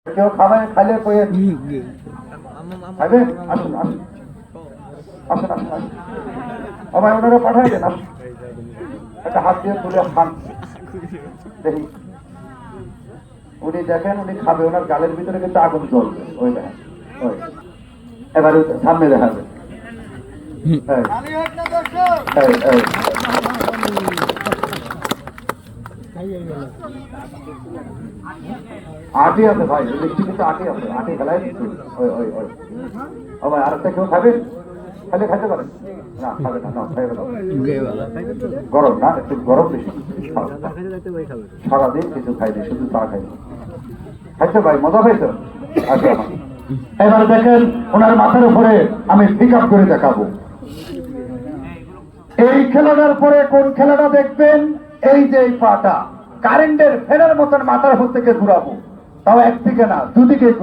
কেউ খাবেন, খাইলে কয়ে খাইবে, আসুন আসুন আসুন আসুন আসুন। আমার ওনারা পাঠাই দেন, আসুন একটা হাত দিয়ে তুলে খান দেখি। উনি দেখেন, উনি খাবে, ওনার গালের ভিতরে কিন্তু আগুন জ্বলবে। ওই দেখেন, ওই এবার সামনে দেখাবে। আটি আছে ভাই, দেখছি কিন্তু আটি আছে, আটি খেলায় দিচ্ছি। ওই ওই ওই ও ভাই, আরেকটা কেউ খাবেন? খাইলে খাইতে পারেন না, খাবে না, খাইবে না, গরম না, একটু গরম বেশি। সারাদিন কিছু খাইনি, শুধু চা খাইনি। খাইছে ভাই, মজা পাইছে? আচ্ছা, এবার দেখেন ওনার মাথার উপরে আমি পিক আপ করে দেখাবো। এই খেলাটার পরে কোন খেলাটা দেখবেন? এই যে এই পাটা কারেন্টের ফেরার মতন মাথার উপর থেকে ঘুরাবো, তাও একদিকে না, দুদিকে ঘুরাবো।